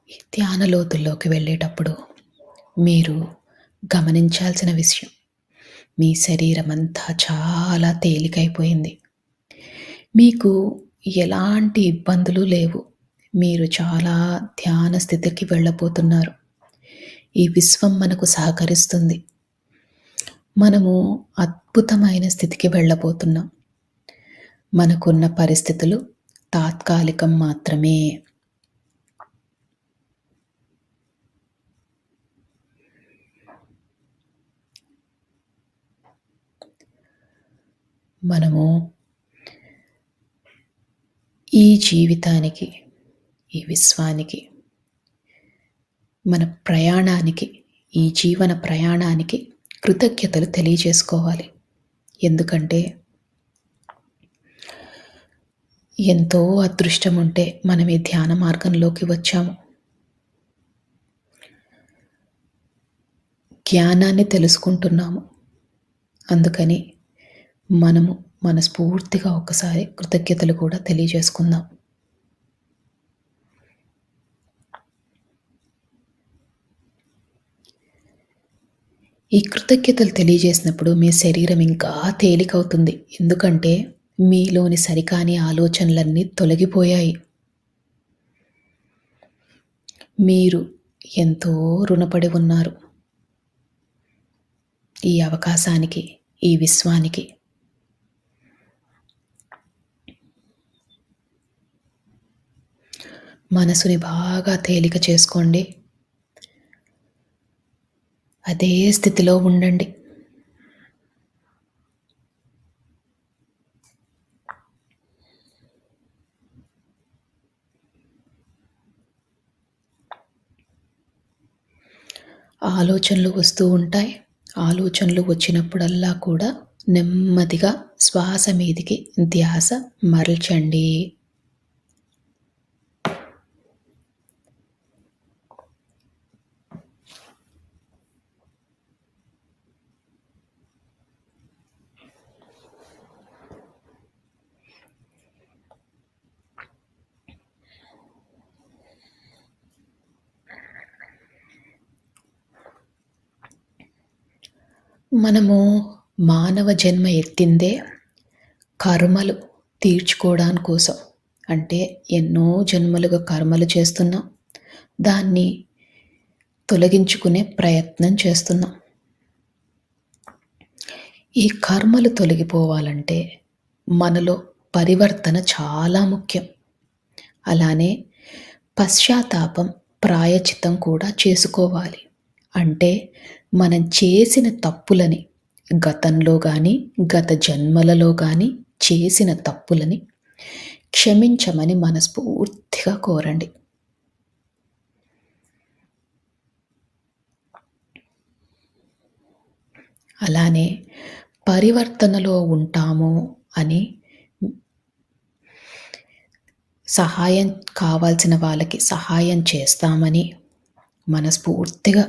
ఈ ధ్యాన లోతుల్లోకి వెళ్ళేటప్పుడు మీరు గమనించాల్సిన విషయం, మీ శరీరమంతా చాలా తేలికైపోయింది. మీకు ఎలాంటి ఇబ్బందులు లేవు. మీరు చాలా ధ్యాన స్థితికి వెళ్ళబోతున్నారు. ఈ విశ్వం మనకు సహకరిస్తుంది. మనము అద్భుతమైన స్థితికి వెళ్ళబోతున్నాం. మనకున్న పరిస్థితులు తాత్కాలికం మాత్రమే. మనము ఈ జీవితానికి, ఈ విశ్వానికి, మన ప్రయాణానికి, ఈ జీవన ప్రయాణానికి కృతజ్ఞతలు తెలియజేసుకోవాలి. ఎందుకంటే ఎంతో అదృష్టం ఉంటే మనం ఈ ధ్యాన మార్గంలోకి వచ్చాము. జ్ఞానాన్ని తెలుసుకుంటున్నాము. అందుకని మనము మనస్ఫూర్తిగా ఒకసారి కృతజ్ఞతలు కూడా తెలియజేసుకుందాం. ఈ కృతజ్ఞతలు తెలియజేసినప్పుడు మీ శరీరం ఇంకా తేలికవుతుంది. ఎందుకంటే మీలోని సరికాని ఆలోచనలన్నీ తొలగిపోయాయి. మీరు ఎంతో రుణపడి ఉన్నారు ఈ అవకాశానికి, ఈ విశ్వానికి. మనసుని బాగా తేలిక చేసుకోండి. అదే స్థితిలో ఉండండి. ఆలోచనలు వస్తూ ఉంటాయి. ఆలోచనలు వచ్చినప్పుడల్లా కూడా నెమ్మదిగా శ్వాస మీదికి ధ్యాస మరల్చండి. మనము మానవ జన్మ ఎత్తిందే కర్మలు తీర్చుకోవడాని కోసం. అంటే ఎన్నో జన్మలుగా కర్మలు చేస్తున్నాం. దాన్ని తొలగించుకునే ప్రయత్నం చేస్తున్నాం. ఈ కర్మలు తొలగిపోవాలంటే మనలో పరివర్తన చాలా ముఖ్యం. అలానే పశ్చాత్తాపం, ప్రాయచిత్తం కూడా చేసుకోవాలి. అంటే మనం చేసిన తప్పులని, గతంలో కానీ గత జన్మలలో కానీ చేసిన తప్పులని క్షమించమని మనస్ఫూర్తిగా కోరండి. అలానే పరివర్తనలో ఉంటాము అని సహాయం కావాల్సిన వాళ్ళకి సహాయం చేస్తామని మనస్ఫూర్తిగా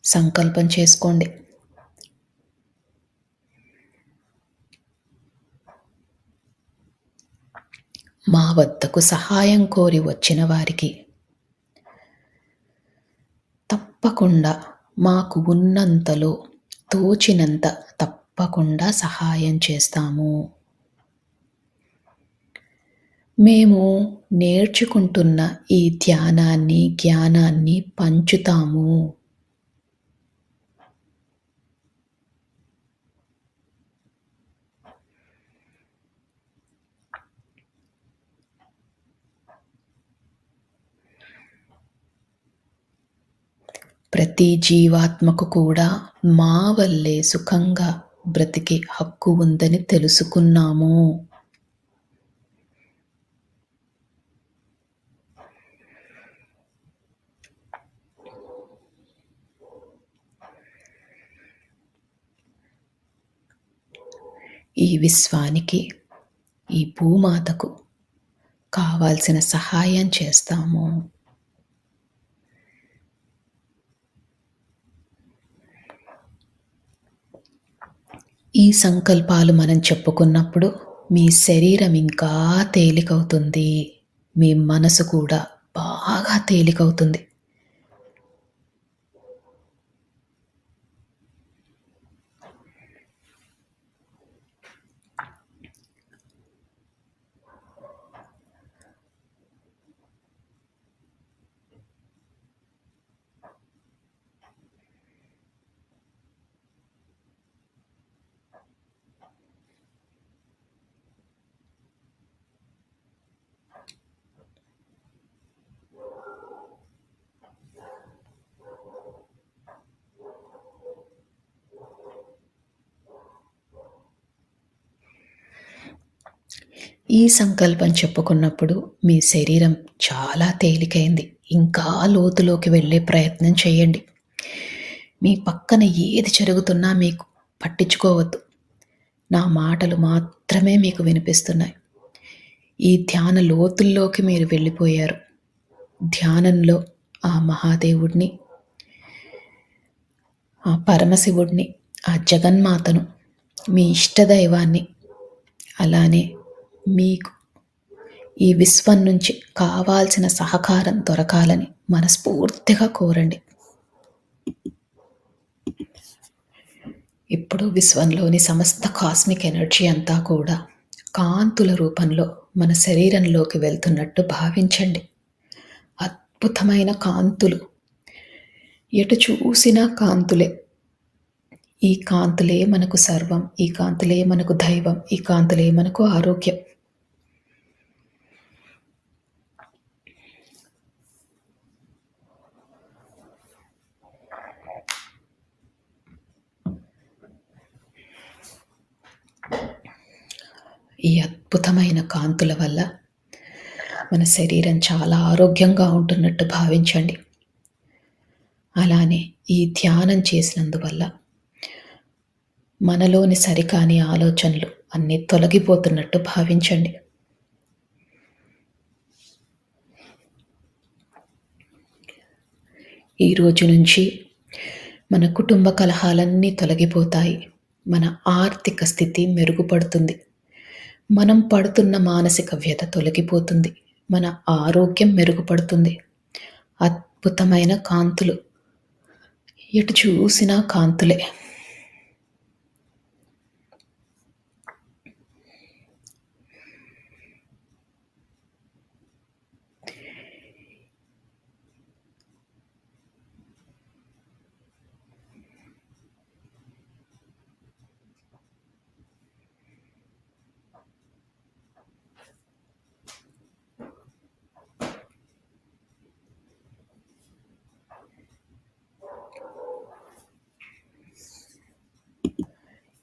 సంకల్పం చేసుకోండి. మా వద్దకు సహాయం కోరి వచ్చిన వారికి తప్పకుండా మాకు ఉన్నంతలో తోచినంత తప్పకుండా సహాయం చేస్తాము. మేము నేర్చుకుంటున్న ఈ ధ్యానాన్ని, జ్ఞానాన్ని పంచుతాము. ప్రతి జీవాత్మకు కూడా మా వల్లే సుఖంగా బ్రతికే హక్కు ఉందని తెలుసుకున్నాము. ఈ విశ్వానికి, ఈ భూమాతకు కావాల్సిన సహాయం చేస్తాము. ఈ సంకల్పాలు మనం చెప్పుకున్నప్పుడు మీ శరీరం ఇంకా తేలికవుతుంది. మీ మనసు కూడా బాగా తేలికవుతుంది. ఈ సంకల్పం చెప్పుకున్నప్పుడు మీ శరీరం చాలా తేలికైంది. ఇంకా లోతులోకి వెళ్ళే ప్రయత్నం చేయండి. మీ పక్కన ఏది జరుగుతున్నా మీకు పట్టించుకోవద్దు. నా మాటలు మాత్రమే మీకు వినిపిస్తున్నాయి. ఈ ధ్యాన లోతుల్లోకి మీరు వెళ్ళిపోయారు. ధ్యానంలో ఆ మహాదేవుడిని, ఆ పరమశివుడిని, ఆ జగన్మాతను, మీ ఇష్టదైవాన్ని, అలానే మీకు ఈ విశ్వం నుంచి కావాల్సిన సహకారం దొరకాలని మనస్ఫూర్తిగా కోరండి. ఇప్పుడు విశ్వంలోని సమస్త కాస్మిక్ ఎనర్జీ అంతా కూడా కాంతుల రూపంలో మన శరీరంలోకి వెళ్తున్నట్టు భావించండి. అద్భుతమైన కాంతులు, ఎటు చూసినా కాంతులే. ఈ కాంతులే మనకు సర్వం, ఈ కాంతులే మనకు దైవం, ఈ కాంతులే మనకు ఆరోగ్యం. ఈ అద్భుతమైన కాంతుల వల్ల మన శరీరం చాలా ఆరోగ్యంగా ఉంటున్నట్టు భావించండి. అలానే ఈ ధ్యానం చేసినందువల్ల మనలోని సరికాని ఆలోచనలు అన్నీ తొలగిపోతున్నట్టు భావించండి. ఈ రోజు నుంచి మన కుటుంబ కలహాలన్నీ తొలగిపోతాయి. మన ఆర్థిక స్థితి మెరుగుపడుతుంది. మనం పడుతున్న మానసిక వ్యధ తొలగిపోతుంది. మన ఆరోగ్యం మెరుగుపడుతుంది. అద్భుతమైన కాంతులు, ఎటు చూసినా కాంతులే.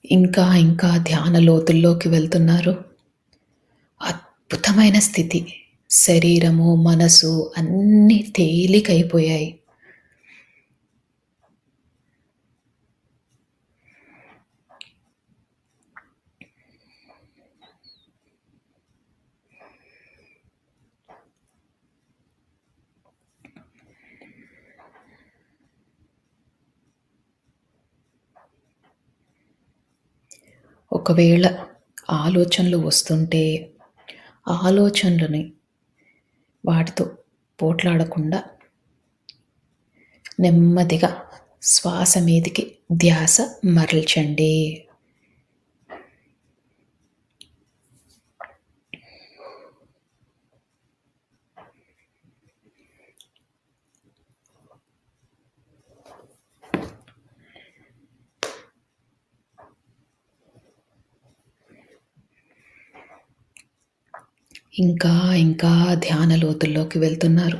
ఇంకా ఇంకా ధ్యాన లోతుల్లోకి వెళ్తున్నారు. అద్భుతమైన స్థితి, శరీరము, మనసు అన్నీ తేలికైపోయాయి. ఒకవేళ ఆలోచనలు వస్తుంటే ఆలోచనలని వాటితో పోట్లాడకుండా నెమ్మదిగా శ్వాస మీదికి ధ్యాస మరల్చండి. ఇంకా ఇంకా ధ్యాన లోతుల్లోకి వెళ్తున్నారు.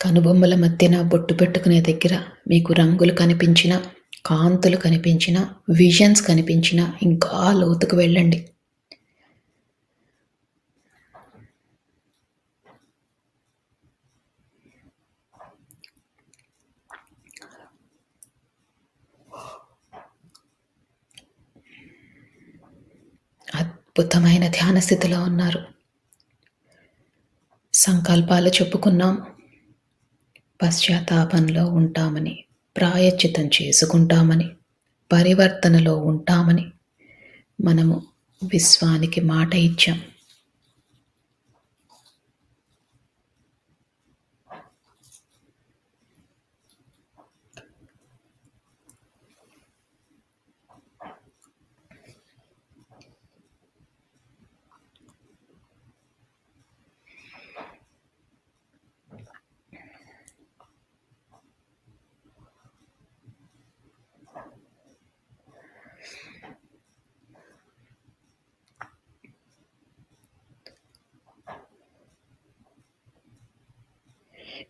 కనుబొమ్మల మధ్యన బొట్టు పెట్టుకునే దగ్గర మీకు రంగులు కనిపించినా, కాంతులు కనిపించినా, విజన్స్ కనిపించినా ఇంకా లోతుకు వెళ్ళండి. అద్భుతమైన ధ్యాన స్థితిలో ఉన్నారు. సంకల్పాలు చెప్పుకున్నాం. పశ్చాత్తాపంలో ఉంటామని, ప్రాయశ్చిత్తం చేసుకుంటామని, పరివర్తనలో ఉంటామని మనము విశ్వానికి మాట ఇచ్చాం.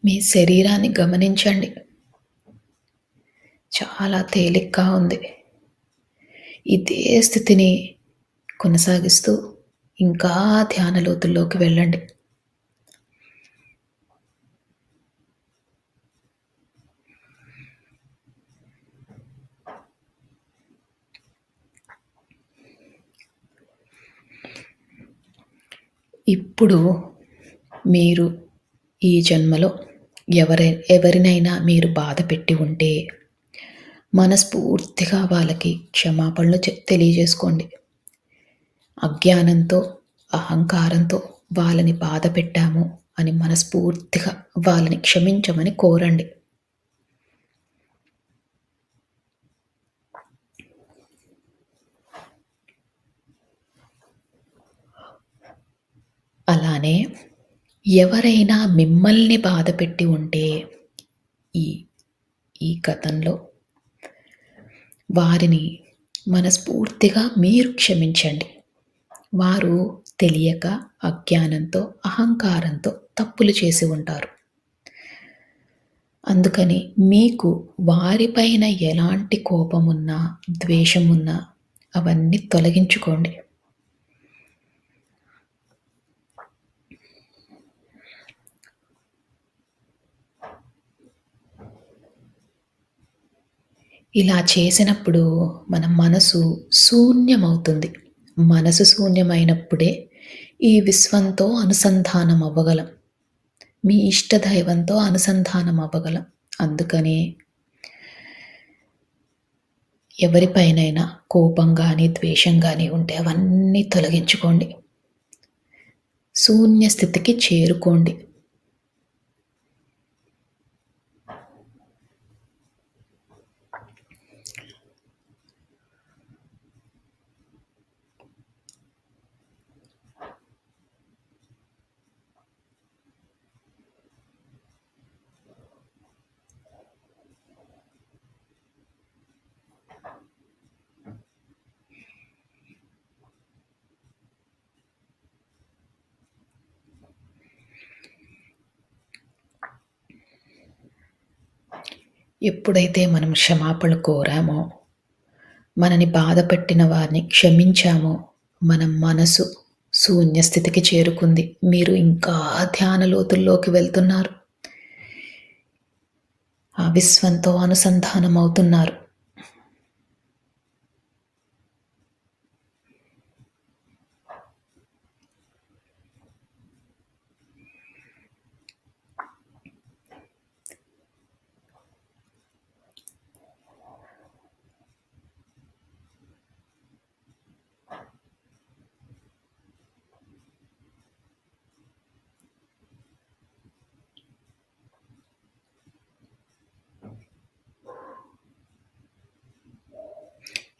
మీ శరీరాన్ని గమనించండి. చాలా తేలిగ్గా ఉంది. ఇదే స్థితిని కొనసాగిస్తూ ఇంకా ధ్యాన లోతుల్లోకి వెళ్ళండి. ఇప్పుడు మీరు ఈ జన్మలో ఎవరినైనా మీరు బాధ పెట్టి ఉంటే మనస్ఫూర్తిగా వాళ్ళకి క్షమాపణలు తెలియజేసుకోండి. అజ్ఞానంతో, అహంకారంతో వాళ్ళని బాధ పెట్టాము అని మనస్ఫూర్తిగా వాళ్ళని క్షమించమని కోరండి. అలానే ఎవరైనా మిమ్మల్ని బాధపెట్టి ఉంటే ఈ ఈ గతంలో వారిని మనస్ఫూర్తిగా మీరు క్షమించండి. వారు తెలియక, అజ్ఞానంతో, అహంకారంతో తప్పులు చేసి ఉంటారు. అందుకని మీకు వారిపైన ఎలాంటి కోపమున్నా, ద్వేషమున్నా అవన్నీ తొలగించుకోండి. ఇలా చేసినప్పుడు మన మనసు శూన్యమవుతుంది. మనసు శూన్యమైనప్పుడే ఈ విశ్వంతో అనుసంధానం అవ్వగలం. మీ ఇష్టదైవంతో అనుసంధానం అవ్వగలం. అందుకని ఎవరిపైనైనా కోపం గానీ, ద్వేషం గానీ ఉంటే అవన్నీ తొలగించుకోండి. శూన్య స్థితికి చేరుకోండి. ఎప్పుడైతే మనం క్షమాపణ కోరామో, మనని బాధపెట్టిన వారిని క్షమించామో, మన మనసు శూన్య స్థితికి చేరుకుంది. మీరు ఇంకా ధ్యాన లోతుల్లోకి వెళ్తున్నారు. ఆ విశ్వంతో అనుసంధానం అవుతున్నారు.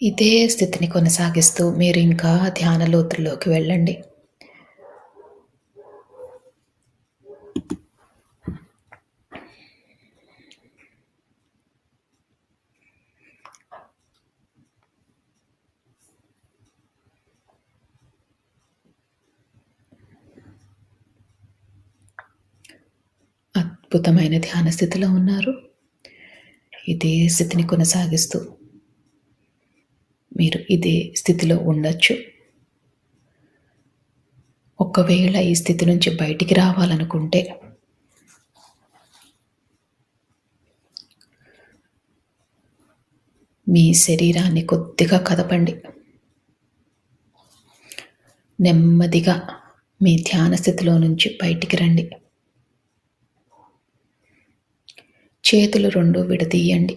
ఇదే స్థితిని కొనసాగిస్తూ మీరు ఇంకా ధ్యాన లోతుల్లోకి వెళ్ళండి. అద్భుతమైన ధ్యాన స్థితిలో ఉన్నారు. ఇదే స్థితిని కొనసాగిస్తూ మీరు ఇదే స్థితిలో ఉండొచ్చు. ఒకవేళ ఈ స్థితి నుంచి బయటికి రావాలనుకుంటే మీ శరీరాన్ని కొద్దిగా కదపండి. నెమ్మదిగా మీ ధ్యాన స్థితిలో నుంచి బయటికి రండి. చేతులు 2 విడదీయండి.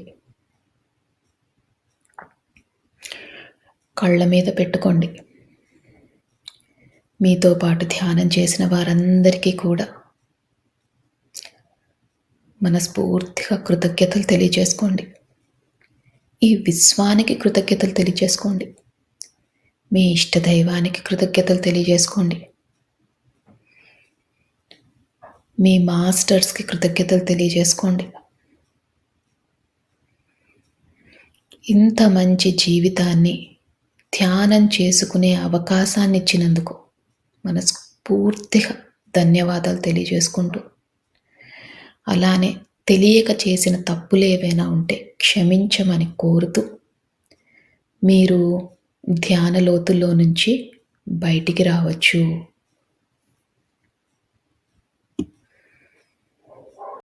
కళ్ళ మీద పెట్టుకోండి. మీతో పాటు ధ్యానం చేసిన వారందరికీ కూడా మనస్ఫూర్తిగా కృతజ్ఞతలు తెలియజేసుకోండి. ఈ విశ్వానికి కృతజ్ఞతలు తెలియజేసుకోండి. మీ ఇష్టదైవానికి కృతజ్ఞతలు తెలియజేసుకోండి. మీ మాస్టర్స్కి కృతజ్ఞతలు తెలియజేసుకోండి. ఇంత మంచి జీవితాన్ని ధ్యానం చేసుకునే అవకాశాన్ని ఇచ్చినందుకు మనస్ఫూర్తిగా ధన్యవాదాలు తెలియజేసుకుంటూ, అలానే తెలియక చేసిన తప్పులు ఏవైనా ఉంటే క్షమించమని కోరుతూ, మీరు ధ్యాన లోతుల్లో నుంచి బయటికి రావచ్చు.